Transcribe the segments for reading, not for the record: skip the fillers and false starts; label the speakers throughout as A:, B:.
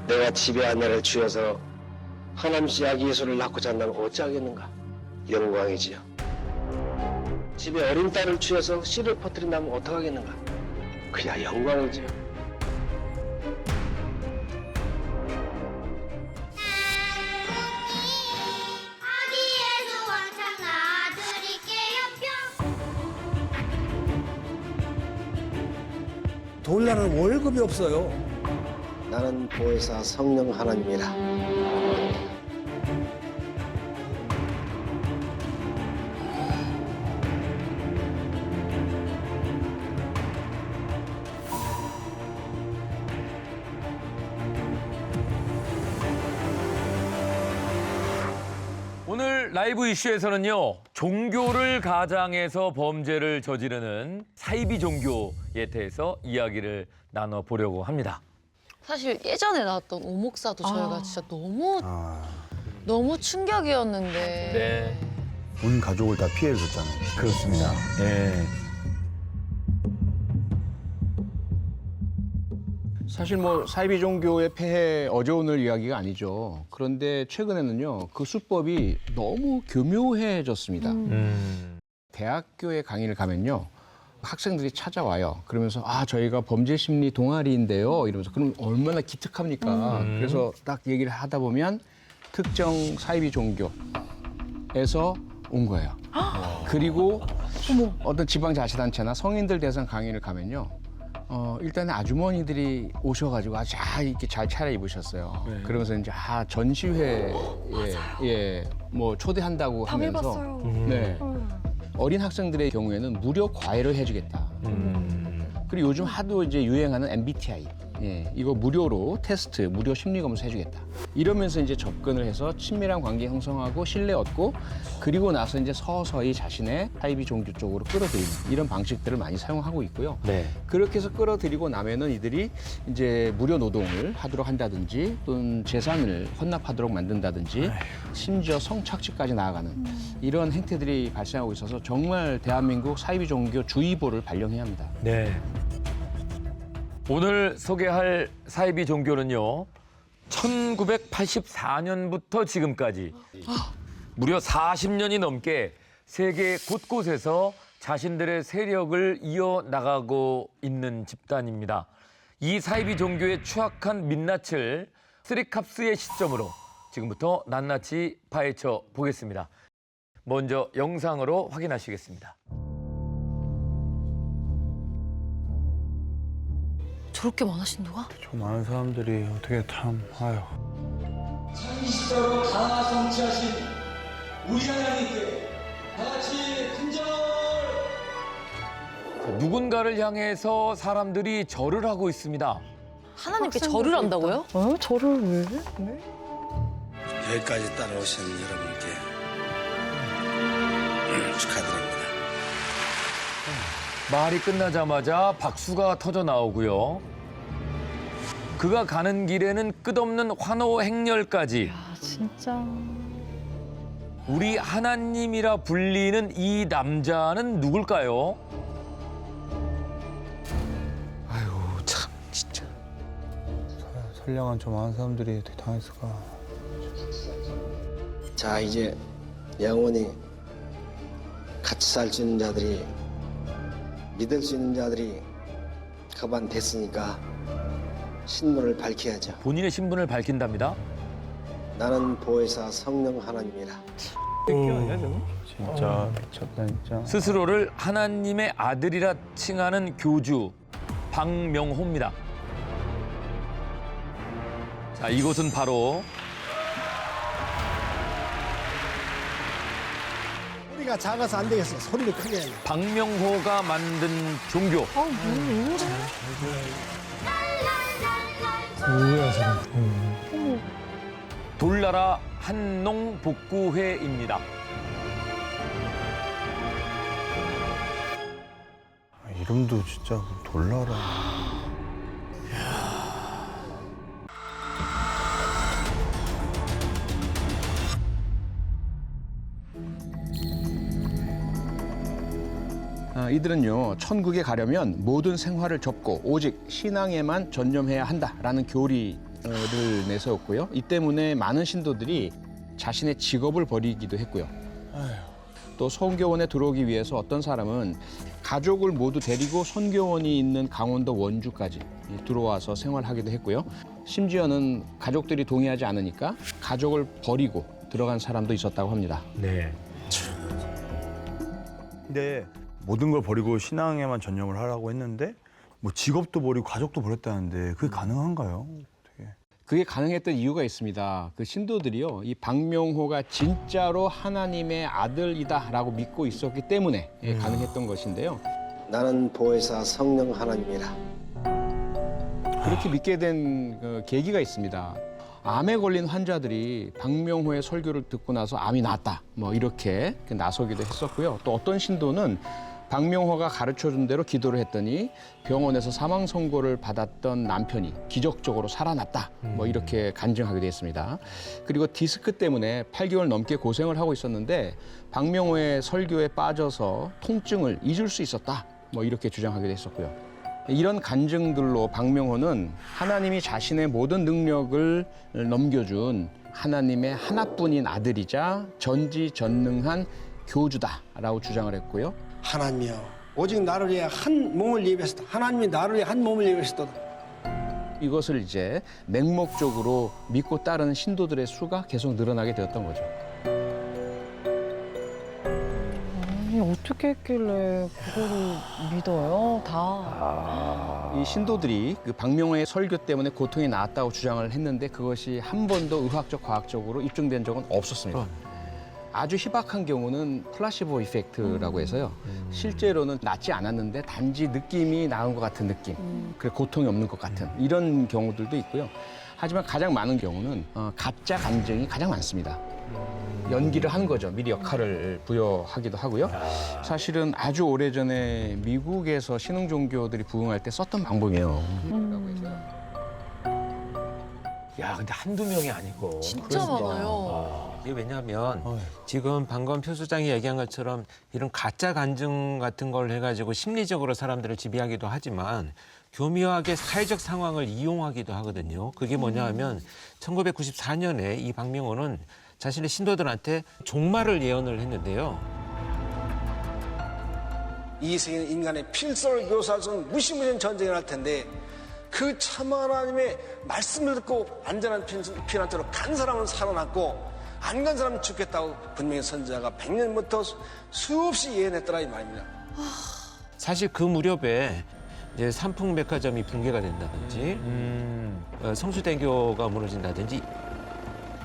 A: 내가 집에 아내를 쥐어서 하남씨 아기 예수를 낳고 잔다면 어찌하겠는가? 영광이지요. 집에 어린 딸을 쥐어서 씨를 퍼뜨린다면 어떡하겠는가? 그야 영광이지요.
B: 아기 예수 왕창 낳아드릴게요 뿅.
C: 돌나라는 월급이 없어요.
A: 나는 보혜사 성령 하나님이라.
D: 오늘 라이브 이슈에서는요, 종교를 가장해서 범죄를 저지르는 사이비 종교에 대해서 이야기를 나눠보려고 합니다.
E: 사실 예전에 나왔던 오목사도 저희가 진짜 너무 충격이었는데.
D: 네.
F: 온 가족을 다 피해를 줬잖아요.
D: 그렇습니다. 네.
G: 사실 뭐 사이비 종교의 폐해 어제 오늘 이야기가 아니죠. 그런데 최근에는요, 그 수법이 너무 교묘해졌습니다. 대학교에 강의를 가면요, 학생들이 찾아와요. 그러면서 저희가 범죄 심리 동아리인데요, 이러면서. 그럼 얼마나 기특합니까? 그래서 딱 얘기를 하다 보면 특정 사이비 종교에서 온 거예요. 그리고 어떤 지방자치단체나 성인들 대상 강의를 가면요, 일단은 아주머니들이 오셔가지고 이렇게 잘 차려입으셨어요.
D: 네.
G: 그러면서 이제 전시회에 뭐 초대한다고 하면서 네. 어린 학생들의 경우에는 무료 과외를 해주겠다. 그리고 요즘 하도 이제 유행하는 MBTI. 이거 무료로 테스트, 무료 심리 검사 해주겠다. 이러면서 이제 접근을 해서 친밀한 관계 형성하고 신뢰 얻고, 그리고 나서 이제 서서히 자신의 사이비 종교 쪽으로 끌어들이는 이런 방식들을 많이 사용하고 있고요.
D: 네.
G: 그렇게 해서 끌어들이고 나면은 이들이 이제 무료 노동을 하도록 한다든지, 또는 재산을 헌납하도록 만든다든지, 심지어 성착취까지 나아가는 이런 행태들이 발생하고 있어서 정말 대한민국 사이비 종교 주의보를 발령해야 합니다.
D: 네. 오늘 소개할 사이비 종교는요, 1984년부터 지금까지 무려 40년이 넘게 세계 곳곳에서 자신들의 세력을 이어나가고 있는 집단입니다. 이 사이비 종교의 추악한 민낯을 쓰리캅스의 시점으로 지금부터 낱낱이 파헤쳐 보겠습니다. 먼저 영상으로 확인하시겠습니다.
E: 저렇게 많아, 신도가?
F: 저 많은 사람들이 어떻게 아유.
H: 십자로 다 성취하신 우리 하나님께 다 같이 큰절.
D: 누군가를 향해서 사람들이 절을 하고 있습니다.
E: 하나님께 절을 한다고요?
A: 여기까지 따라오신 여러분께 축하드립니다.
D: 말이 끝나자마자 박수가 터져 나오고요. 그가 가는 길에는 끝없는 환호 행렬까지.
E: 진짜.
D: 우리 하나님이라 불리는 이 남자는 누굴까요?
F: 아유, 참, 진짜. 선량한 저 많은 사람들이 어떻게 당했을까.
A: 자, 이제 영원히 같이 살 수 있는 자들이, 믿을 수 있는 자들이 가만 됐으니까 신분을 밝혀야죠.
D: 본인의 신분을 밝힌답니다.
A: 나는 보혜사 성령 하나님이라.
F: 진짜 미쳤다, 진짜.
D: 스스로를 하나님의 아들이라 칭하는 교주 박명호입니다. 자, 이곳은 바로
C: 소리가 작아서 안 되겠어. 소리를 크게 해.
D: 박명호가 만든 종교. 돌나라 한농복구회입니다.
F: 이름도 진짜 돌나라.
G: 이들은요, 천국에 가려면 모든 생활을 접고 오직 신앙에만 전념해야 한다라는 교리 내세웠고요. 이 때문에 많은 신도들이 자신의 직업을 버리기도 했고요. 또 선교원에 들어오기 위해서 어떤 사람은 가족을 모두 데리고 선교원이 있는 강원도 원주까지 들어와서 생활하기도 했고요. 심지어는 가족들이 동의하지 않으니까 가족을 버리고 들어간 사람도 있었다고 합니다.
D: 네.
F: 근데 모든 걸 버리고 신앙에만 전념을 하라고 했는데 뭐 직업도 버리고 가족도 버렸다는데 그게 가능한가요? 어떻게?
G: 그게 가능했던 이유가 있습니다. 그 신도들이요, 이 박명호가 진짜로 하나님의 아들이다라고 믿고 있었기 때문에 가능했던 것인데요.
A: 나는 보혜사 성령 하나님이라.
G: 그렇게 믿게 된 그 계기가 있습니다. 암에 걸린 환자들이 박명호의 설교를 듣고 나서 암이 낫다, 뭐 이렇게 나서기도 했었고요. 또 어떤 신도는 박명호가 가르쳐준 대로 기도를 했더니 병원에서 사망 선고를 받았던 남편이 기적적으로 살아났다, 뭐 이렇게 간증하기도 했습니다. 그리고 디스크 때문에 8개월 넘게 고생을 하고 있었는데 박명호의 설교에 빠져서 통증을 잊을 수 있었다, 뭐 이렇게 주장하기도 했었고요. 이런 간증들로 박명호는 하나님이 자신의 모든 능력을 넘겨준 하나님의 하나뿐인 아들이자 전지전능한 교주다라고 주장을 했고요.
C: 하나님이여, 오직 나를 위해 한 몸을 예비하셨다. 하나님이 나를 위해 한 몸을 예비하셨다.
G: 이것을 이제 맹목적으로 믿고 따르는 신도들의 수가 계속 늘어나게 되었던 거죠.
E: 어떻게 했길래 그거를 믿어요?
G: 이 신도들이 그 박명호의 설교 때문에 고통이 나았다고 주장을 했는데 그것이 한 번도 의학적, 과학적으로 입증된 적은 없었습니다. 아주 희박한 경우는 플라시보 이펙트라고 해서요. 실제로는 낫지 않았는데 단지 느낌이 나은 것 같은 느낌, 그래 고통이 없는 것 같은 이런 경우들도 있고요. 하지만 가장 많은 경우는 가짜 간증이 가장 많습니다. 연기를 한 거죠. 미리 역할을 부여하기도 하고요. 사실은 아주 오래전에 미국에서 신흥 종교들이 부흥할 때 썼던 방법이에요.
D: 야, 근데 한두 명이 아니고.
E: 진짜 많아요.
I: 이게 왜냐하면 지금 방금 표 소장이 얘기한 것처럼 이런 가짜 간증 같은 걸 해가지고 심리적으로 사람들을 지배하기도 하지만 교묘하게 사회적 상황을 이용하기도 하거든요. 그게 뭐냐 하면 1994년에 이 박명호는 자신의 신도들한테 종말을 예언을 했는데요.
C: 이 세계는 인간의 필설을 교사하는 무시무시한 전쟁을 할 텐데 그 참 하나님의 말씀을 듣고 안전한 피난처로 간 사람은 살아났고 안 간 사람은 죽겠다고 분명히 선지자가 100년부터 수없이 예언했더라 이 말입니다.
I: 사실 그 무렵에 이제 삼풍백화점이 붕괴가 된다든지 성수대교가 무너진다든지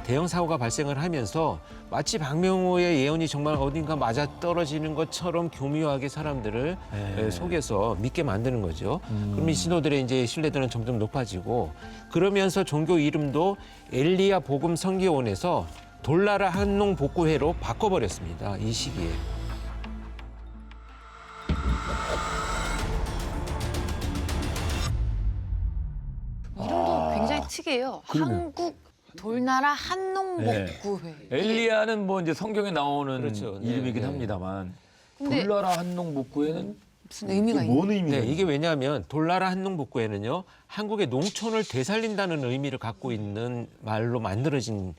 I: 대형 사고가 발생을 하면서 마치 박명호의 예언이 정말 어딘가 맞아떨어지는 것처럼 교묘하게 사람들을 속여서 믿게 만드는 거죠. 그럼 이 신도들의 이제 신뢰도는 점점 높아지고 그러면서 종교 이름도 엘리야 복음 선교원에서 돌나라 한농 복구회로 바꿔버렸습니다. 이 시기에.
E: 이름도 굉장히 특이해요. 한국 돌나라 한농복구회.
D: 엘리야는 뭐 이제 성경에 나오는
I: 그렇죠. 네,
D: 이름이긴
I: 네.
D: 합니다만
E: 근데
D: 돌나라 한농복구회는
E: 무슨 의미가 있나요?
D: 뭔 의미가
I: 네, 이게 왜냐하면 돌나라 한농복구회는요 한국의 농촌을 되살린다는 의미를 갖고 있는 말로 만들어진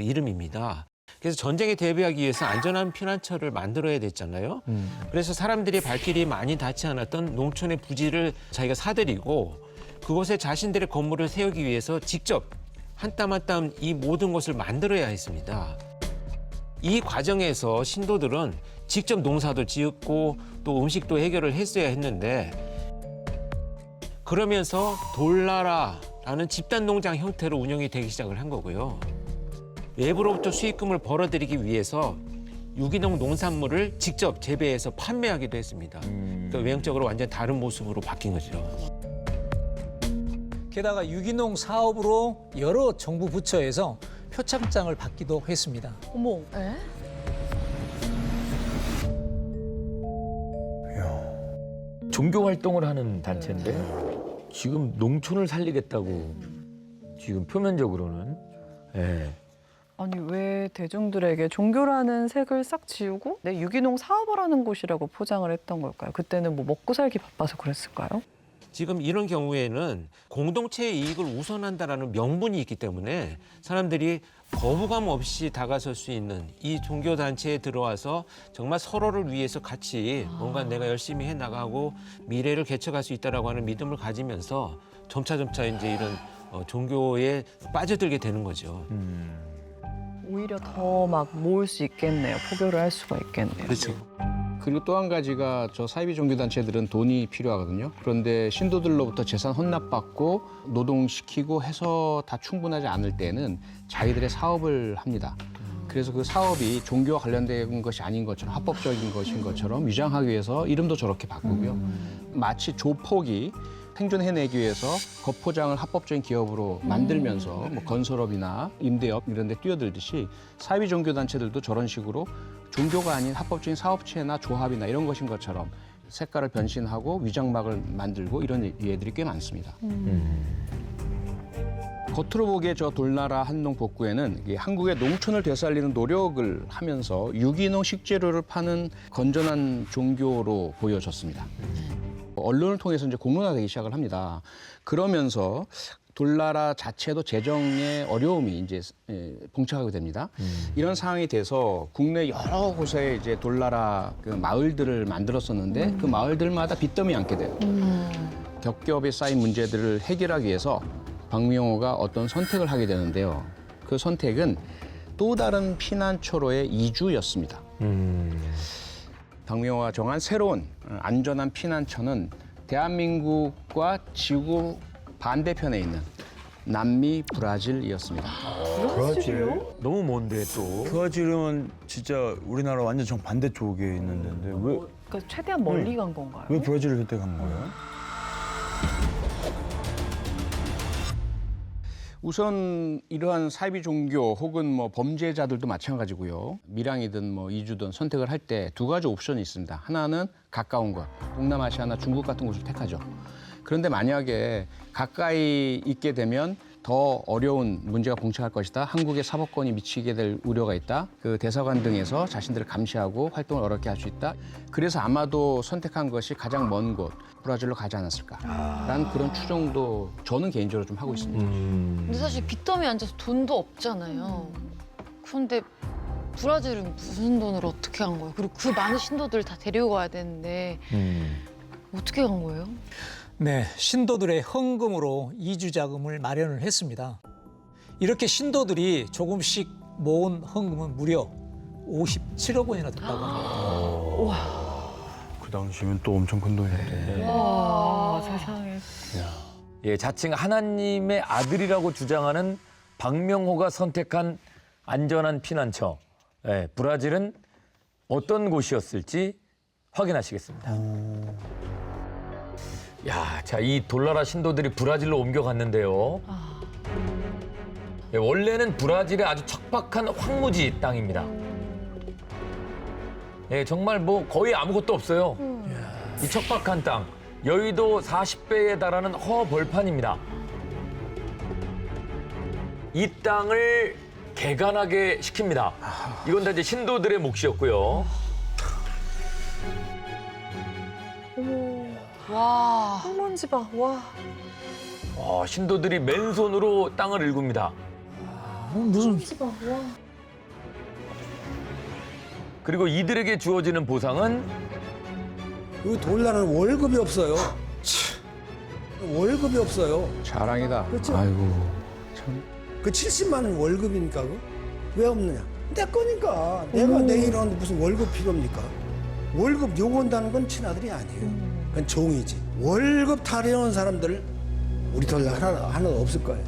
I: 이름입니다. 그래서 전쟁에 대비하기 위해서 안전한 피난처를 만들어야 됐잖아요. 그래서 사람들이 발길이 많이 닿지 않았던 농촌의 부지를 자기가 사들이고 그곳에 자신들의 건물을 세우기 위해서 직접 한 땀 한 땀 이 모든 것을 만들어야 했습니다. 이 과정에서 신도들은 직접 농사도 지었고 또 음식도 해결을 했어야 했는데 그러면서 돌나라라는 집단 농장 형태로 운영이 되기 시작을 한 거고요. 외부로부터 수익금을 벌어들이기 위해서 유기농 농산물을 직접 재배해서 판매하기도 했습니다. 그러니까 외형적으로 완전 다른 모습으로 바뀐 거죠.
J: 게다가 유기농 사업으로 여러 정부 부처에서 표창장을 받기도 했습니다.
E: 어머. 에?
D: 종교 활동을 하는 단체인데 지금 농촌을 살리겠다고 지금 표면적으로는
K: 아니 왜 대중들에게 종교라는 색을 싹 지우고 유기농 사업을 하는 곳이라고 포장을 했던 걸까요? 그때는 뭐 먹고 살기 바빠서 그랬을까요?
I: 지금 이런 경우에는 공동체의 이익을 우선한다라는 명분이 있기 때문에 사람들이 거부감 없이 다가설 수 있는 이 종교단체에 들어와서 정말 서로를 위해서 같이 뭔가 내가 열심히 해나가고 미래를 개척할 수 있다라고 하는 믿음을 가지면서 점차 이제 이런 종교에 빠져들게 되는 거죠.
K: 오히려 더 막 모을 수 있겠네요. 포교를 할 수가 있겠네요.
G: 그렇죠. 그리고 또 한 가지가 저 사이비 종교단체들은 돈이 필요하거든요. 그런데 신도들로부터 재산 헌납받고 노동시키고 해서 다 충분하지 않을 때는 자기들의 사업을 합니다. 그래서 그 사업이 종교와 관련된 것이 아닌 것처럼 합법적인 것인 것처럼 위장하기 위해서 이름도 저렇게 바꾸고요. 마치 조폭이 생존해내기 위해서 겉포장을 합법적인 기업으로 만들면서 뭐 건설업이나 임대업 이런 데 뛰어들듯이 사이비 종교단체들도 저런 식으로 종교가 아닌 합법적인 사업체나 조합이나 이런 것인 것처럼 색깔을 변신하고 위장막을 만들고 이런 예들이 꽤 많습니다. 겉으로 보기에 저 돌나라 한농 복구에는 이 한국의 농촌을 되살리는 노력을 하면서 유기농 식재료를 파는 건전한 종교로 보여졌습니다. 언론을 통해서 이제 공론화되기 시작을 합니다. 그러면서 돌나라 자체도 재정의 어려움이 이제 봉착하게 됩니다. 이런 상황이 돼서 국내 여러 곳에 이제 돌나라 그 마을들을 만들었었는데 그 마을들마다 빚더미 앉게 돼요. 겹겹이 쌓인 문제들을 해결하기 위해서 박명호가 어떤 선택을 하게 되는데요. 그 선택은 또 다른 피난처로의 이주였습니다. 박명호가 정한 새로운 안전한 피난처는 대한민국과 지구 반대편에 있는 남미 브라질이었습니다.
F: 브라질?
D: 너무 먼데 또.
F: 브라질은 진짜 우리나라 완전 정반대 쪽에 있는 데인데 왜,
K: 그러니까 최대한 멀리 간 건가요?
F: 왜 브라질을 선택한 거예요?
G: 우선 이러한 사이비 종교 혹은 뭐 범죄자들도 마찬가지고요. 밀양이든 뭐 이주든 선택을 할 때 두 가지 옵션이 있습니다. 하나는 가까운 것, 동남아시아나 중국 같은 곳을 택하죠. 그런데 만약에 가까이 있게 되면 더 어려운 문제가 봉착할 것이다. 한국의 사법권이 미치게 될 우려가 있다. 그 대사관 등에서 자신들을 감시하고 활동을 어렵게 할 수 있다. 그래서 아마도 선택한 것이 가장 먼 곳, 브라질로 가지 않았을까라는 그런 추정도 저는 개인적으로 좀 하고 있습니다.
E: 근데 사실 빚더미 앉아서 돈도 없잖아요. 그런데 브라질은 무슨 돈으로 어떻게 간 거예요? 그리고 그 많은 신도들 다 데리고 가야 되는데 어떻게 간 거예요?
J: 네, 신도들의 헌금으로 이주 자금을 마련을 했습니다. 이렇게 신도들이 조금씩 모은 헌금은 무려 57억 원이나 됐다고 합니다.
F: 그 당시면 또 엄청 큰 돈이었대.
K: 와, 세상에.
D: 예, 자칭 하나님의 아들이라고 주장하는 박명호가 선택한 안전한 피난처. 예, 브라질은 어떤 곳이었을지 확인하시겠습니다. 야, 자, 이 돌나라 신도들이 브라질로 옮겨갔는데요. 예, 원래는 브라질의 아주 척박한 황무지 땅입니다. 예, 정말 뭐 거의 아무것도 없어요. 이 척박한 땅, 여의도 40배에 달하는 허벌판입니다. 이 땅을 개간하게 시킵니다. 이건 다 이제 신도들의 몫이었고요.
E: 와.
K: 황먼지 봐, 와.
D: 신도들이 맨손으로 땅을 일굽니다.
J: 무슨
D: 그리고 이들에게 주어지는 보상은
H: 그 돌나라는 월급이 없어요. 월급이 없어요.
G: 자랑이다.
H: 그렇죠.
G: 아이고 참.
H: 그 70만 원 월급이니까 왜 없느냐? 내 거니까. 내가 내일은 무슨 월급 필요합니까? 월급 요구한다는 건 친아들이 아니에요. 그건 종이지. 월급 타령한 사람들 우리 돌 하나 없을 거예요.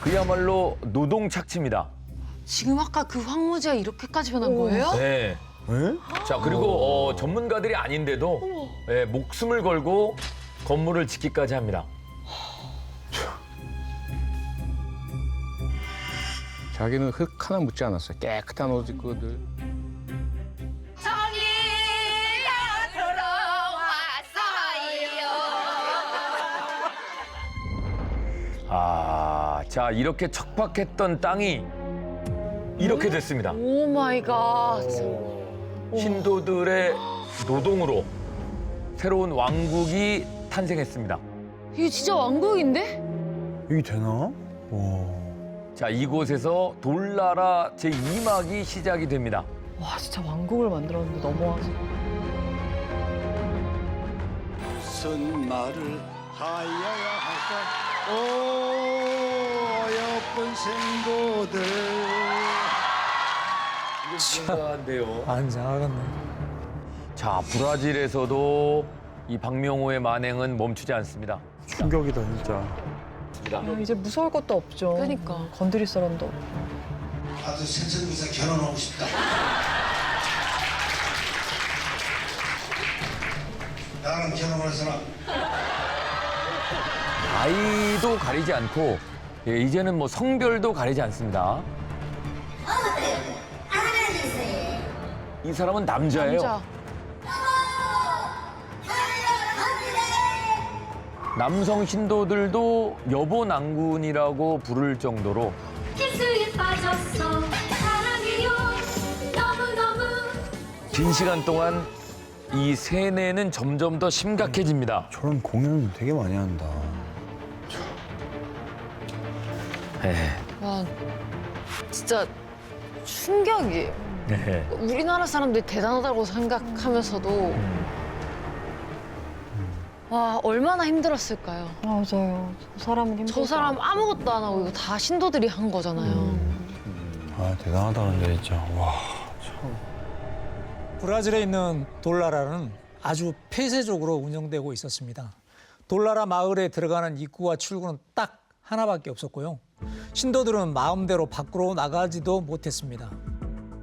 D: 그야말로 노동 착취입니다.
E: 지금 아까 그 황무지가 이렇게까지 변한 거예요?
D: 네. 자, 그리고 전문가들이 아닌데도 예, 목숨을 걸고 건물을 지키기까지 합니다.
G: 자기는 흙 하나 묻지 않았어요. 깨끗한 옷 입고 늘.
D: 자, 이렇게 척박했던 땅이 이렇게 됐습니다.
E: 오 마이 갓.
D: 신도들의 노동으로 새로운 왕국이 탄생했습니다.
E: 이게 진짜 왕국인데?
F: 이게 되나? 와.
D: 자, 이곳에서 돌나라 제2막이 시작이 됩니다.
K: 와 진짜 왕국을 만들었는데 넘어와서.
H: 무슨 말을 하여야 할까? 오 어여쁜 생고들.
D: 굉장한데요.
J: 안장하겠네.
D: 자, 브라질에서도 이 박명호의 만행은 멈추지 않습니다.
F: 충격이다 진짜.
K: 야, 이제 무서울 것도 없죠.
E: 그러니까.
K: 건드릴 사람도 없고.
H: 나도 생생해서 결혼하고 싶다. 나는 결혼해서나
D: 나이도 가리지 않고 이제는 뭐 성별도 가리지 않습니다. 이 사람은 남자예요.
E: 남자.
D: 남성 신도들도 여보 난군이라고 부를 정도로
B: 키스에 빠졌어 사랑해요 너무너무
D: 긴 시간 동안 이 세뇌는 점점 더 심각해집니다.
F: 저런 공연 되게 많이 한다.
E: 와, 진짜 충격이에요.
D: 네.
E: 우리나라 사람들이 대단하다고 생각하면서도 와, 얼마나 힘들었을까요?
K: 맞아요. 저 사람은 힘들다.
E: 저 사람 아무것도 안 하고 이거 다 신도들이 한 거잖아요.
F: 아 대단하다 근데 진짜. 와.
J: 브라질에 있는 돌나라는 아주 폐쇄적으로 운영되고 있었습니다. 돌나라 마을에 들어가는 입구와 출구는 딱 하나밖에 없었고요. 신도들은 마음대로 밖으로 나가지도 못했습니다.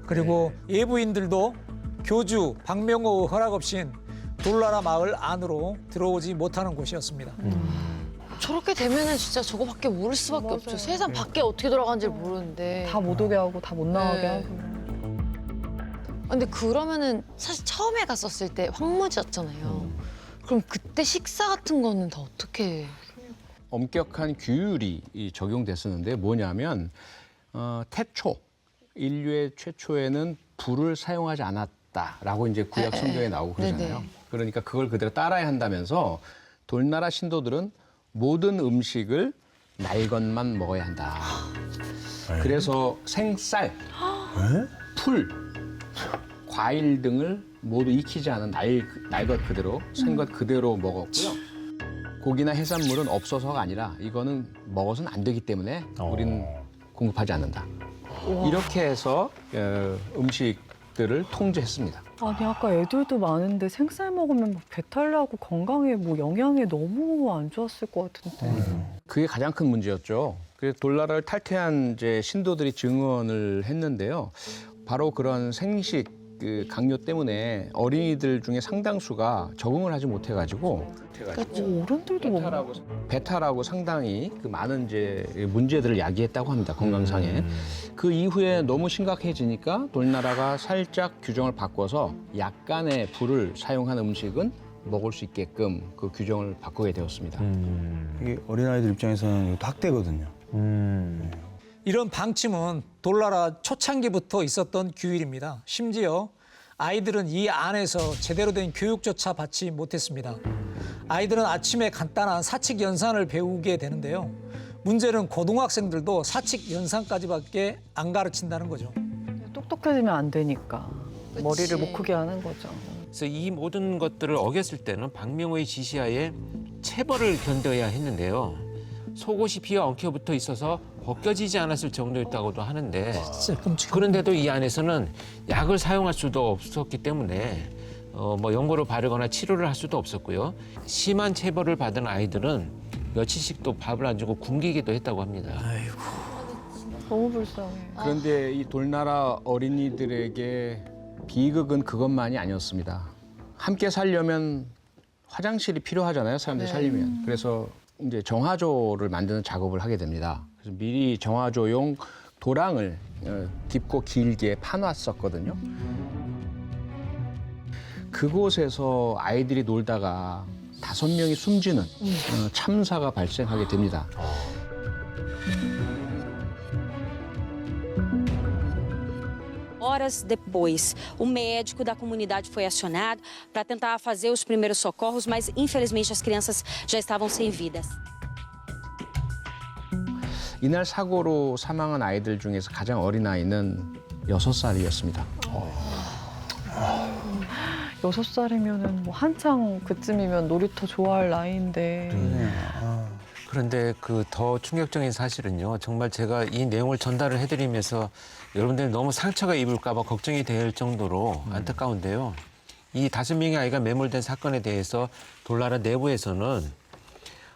J: 그리고 예부인들도 교주 박명호의 허락 없인 돌나라 마을 안으로 들어오지 못하는 곳이었습니다.
E: 저렇게 되면은 진짜 저거밖에 모를 수밖에
K: 맞아요.
E: 없죠. 세상 밖에 어떻게 돌아가는지 모르는데.
K: 다 못 오게 하고 다 못 나가게
E: 네.
K: 하고.
E: 근데 그러면은 사실 처음에 갔었을 때 황무지였잖아요. 그럼 그때 식사 같은 거는 다 어떻게?
G: 엄격한 규율이 적용됐었는데 뭐냐면 태초 인류의 최초에는 불을 사용하지 않았다라고 이제 구약 성경에 나오고 그러잖아요.
E: 네네.
G: 그러니까 그걸 그대로 따라야 한다면서 돌나라 신도들은 모든 음식을 날 것만 먹어야 한다. 그래서 생쌀, 풀, 과일 등을 모두 익히지 않은 날 것 그대로, 생것 그대로 먹었고요. 고기나 해산물은 없어서가 아니라 이거는 먹어서는 안 되기 때문에 우리는 공급하지 않는다. 이렇게 해서 음식들을 통제했습니다.
K: 아니 아까 애들도 많은데 생쌀 먹으면 막 배탈 나고 건강에 뭐 영양에 너무 안 좋았을 것 같은데.
G: 그게 가장 큰 문제였죠. 그래서 돌나라를 탈퇴한 이제 신도들이 증언을 했는데요. 바로 그런 생식 그 강요 때문에 어린이들 중에 상당수가 적응을 하지 못해가지고
K: 어른들도 뭐
G: 배탈하고 상당히 그 많은 이제 문제들을 야기했다고 합니다. 건강상에. 그 이후에 너무 심각해지니까 돌나라가 살짝 규정을 바꿔서 약간의 불을 사용한 음식은 먹을 수 있게끔 그 규정을 바꾸게 되었습니다.
F: 이게 어린아이들 입장에서는 이것도 학대거든요.
J: 이런 방침은 돌나라 초창기부터 있었던 규율입니다. 심지어 아이들은 이 안에서 제대로 된 교육조차 받지 못했습니다. 아이들은 아침에 간단한 사칙 연산을 배우게 되는데요. 문제는 고등학생들도 사칙 연산까지밖에 안 가르친다는 거죠.
K: 똑똑해지면 안 되니까
E: 그치.
K: 머리를 못 크게 하는 거죠.
I: 그래서 이 모든 것들을 어겼을 때는 박명호의 지시하에 체벌을 견뎌야 했는데요. 속옷이 비어 엉켜붙어 있어서 벗겨지지 않았을 정도였다고도 하는데
J: 진짜 끔찍한.
I: 그런데도 이 안에서는 약을 사용할 수도 없었기 때문에 뭐 연고를 바르거나 치료를 할 수도 없었고요. 심한 체벌을 받은 아이들은 며칠씩 또 밥을 안 주고 굶기기도 했다고 합니다.
K: 너무 불쌍해.
G: 그런데 이 돌나라 어린이들에게 비극은 그것만이 아니었습니다. 함께 살려면 화장실이 필요하잖아요. 사람들이 살려면. 그래서 이제 정화조를 만드는 작업을 하게 됩니다. 그래서 미리 정화조용 도랑을 깊고 길게 파놨었거든요. 그곳에서 아이들이 놀다가 5명이 숨지는 참사가 발생하게 됩니다.
K: 와
L: horas depois, o médico da comunidade foi acionado para tentar fazer os primeiros socorros, mas infelizmente as crianças já estavam sem vidas.
G: 이날 사고로 사망한 아이들 중에서 가장 어린 아이는 6살이었습니다.
K: 6살이면은 뭐 한창 그쯤이면 놀이터 좋아할 나이인데.
I: 그런데 그 더 충격적인 사실은요. 정말 제가 이 내용을 전달을 해드리면서 여러분들 너무 상처가 입을까 봐 걱정이 될 정도로 안타까운데요. 이 5명의 아이가 매몰된 사건에 대해서 돌나라 내부에서는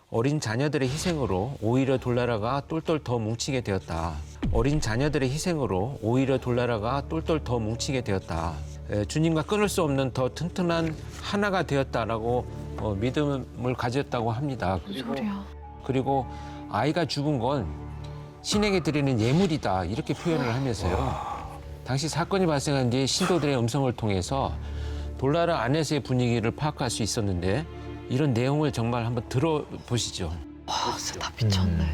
I: 어린 자녀들의 희생으로 오히려 돌나라가 똘똘 더 뭉치게 되었다. 어린 자녀들의 희생으로 오히려 돌나라가 똘똘 더 뭉치게 되었다. 주님과 끊을 수 없는 더 튼튼한 하나가 되었다라고 믿음을 가졌다고 합니다. 그리고 아이가 죽은 건 신에게 드리는 예물이다 이렇게 표현을 하면서요. 당시 사건이 발생한 뒤에 신도들의 음성을 통해서 돌나라 안에서의 분위기를 파악할 수 있었는데 이런 내용을 정말 한번 들어보시죠.
E: 와, 진짜 다 미쳤네.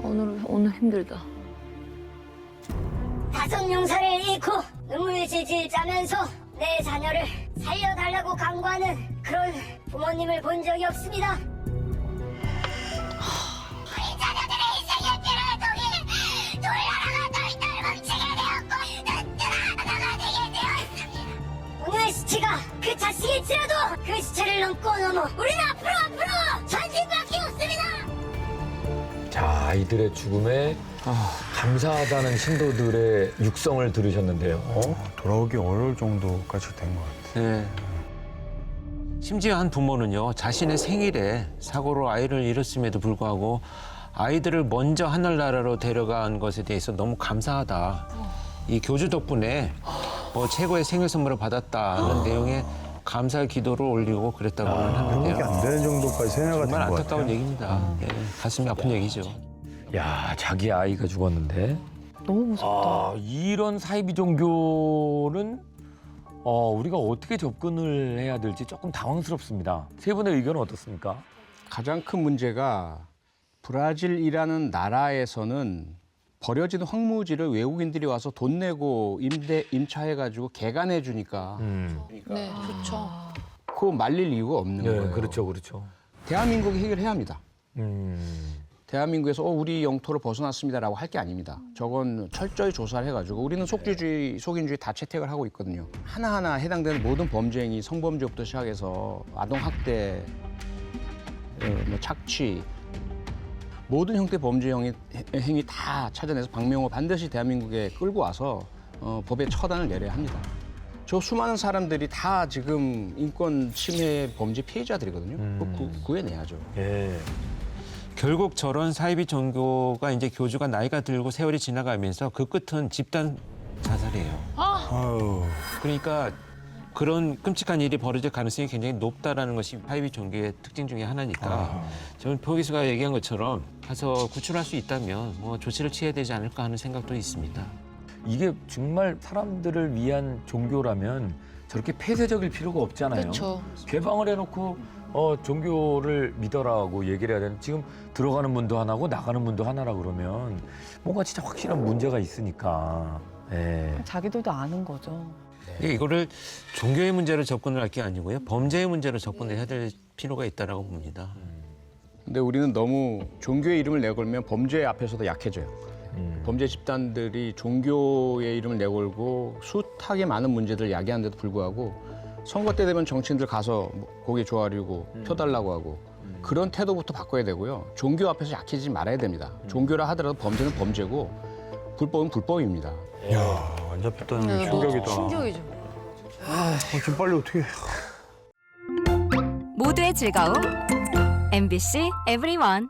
E: 오늘 힘들다.
B: 5 용사를 잃고 눈물 질질 짜면서 내 자녀를 살려달라고 강구하는 그런 부모님을 본 적이 없습니다. 우리 자녀들의 희생에 피를 통해 돌나라가 덜덜 뭉치게 되었고 든든한 하나가 되게 되었습니다. 오늘 시체가 그 자식일지라도 그 시체를 넘어 우리는 앞으로 전진밖에 없습니다.
D: 자, 아이들의 죽음에 감사하다는 신도들의 육성을 들으셨는데요.
F: 돌아오기 어려울 정도까지 된 것 같아요.
I: 네. 심지어 한 부모는요, 자신의 생일에 사고로 아이를 잃었음에도 불구하고 아이들을 먼저 하늘나라로 데려간 것에 대해서 너무 감사하다. 이 교주 덕분에 최고의 생일 선물을 받았다는 내용의 감사 기도를 올리고 그랬다고는 하는데요.
F: 회복이 안 되는 정도까지 세뇌가 된 것
I: 정말
F: 같아요.
I: 안타까운 얘기입니다. 네, 가슴이 아픈 얘기죠.
D: 야, 자기 아이가 죽었는데.
K: 너무 무섭다.
D: 이런 사이비 종교는 우리가 어떻게 접근을 해야 될지 조금 당황스럽습니다. 세 분의 의견은 어떻습니까?
G: 가장 큰 문제가 브라질이라는 나라에서는 버려진 황무지를 외국인들이 와서 돈 내고 임차해가지고 개간해 주니까
E: 네, 좋죠.
G: 그거 말릴 이유가 없는 거예요.
D: 그렇죠, 그렇죠.
G: 대한민국이 해결해야 합니다. 대한민국에서 우리 영토를 벗어났습니다라고 할 게 아닙니다. 저건 철저히 조사를 해가지고 우리는 속주주의, 속인주의 다 채택을 하고 있거든요. 하나하나 해당되는 모든 범죄 행위, 성범죄부터 시작해서 아동학대, 착취, 모든 형태 범죄 행위 다 찾아내서 박명호 반드시 대한민국에 끌고 와서 법에 처단을 내려야 합니다. 저 수많은 사람들이 다 지금 인권 침해 범죄 피해자들이거든요. 구해내야죠.
D: 예.
I: 결국 저런 사이비 종교가 이제 교주가 나이가 들고 세월이 지나가면서 그 끝은 집단 자살이에요. 그러니까 그런 끔찍한 일이 벌어질 가능성이 굉장히 높다라는 것이 사이비 종교의 특징 중에 하나니까 저는 표 교수가 얘기한 것처럼 가서 구출할 수 있다면 조치를 취해야 되지 않을까 하는 생각도 있습니다.
D: 이게 정말 사람들을 위한 종교라면 저렇게 폐쇄적일 필요가 없잖아요.
E: 그렇죠.
D: 개방을 해놓고 종교를 믿어라고 얘기를 해야 되는 지금 들어가는 문도 하나고 나가는 문도 하나라 그러면 뭔가 진짜 확실한 문제가 있으니까. 예.
K: 자기들도 아는 거죠.
I: 이거를 종교의 문제로 접근을 할 게 아니고요. 범죄의 문제로 접근을 해야 될 필요가 있다고 봅니다.
G: 근데 우리는 너무 종교의 이름을 내걸면 범죄 앞에서도 약해져요. 범죄 집단들이 종교의 이름을 내걸고 숱하게 많은 문제들을 야기하는데도 불구하고 선거 때 되면 정치인들 가서 고개 조아리고 펴달라고 하고 그런 태도부터 바꿔야 되고요. 종교 앞에서 약해지지 말아야 됩니다. 종교라 하더라도 범죄는 범죄고 불법은 불법입니다.
F: 이야, 안 잡혔다는 게 충격이다.
E: 충격이죠.
F: 좀 빨리 어떻게.
M: 모두의 즐거움 MBC EVERYONE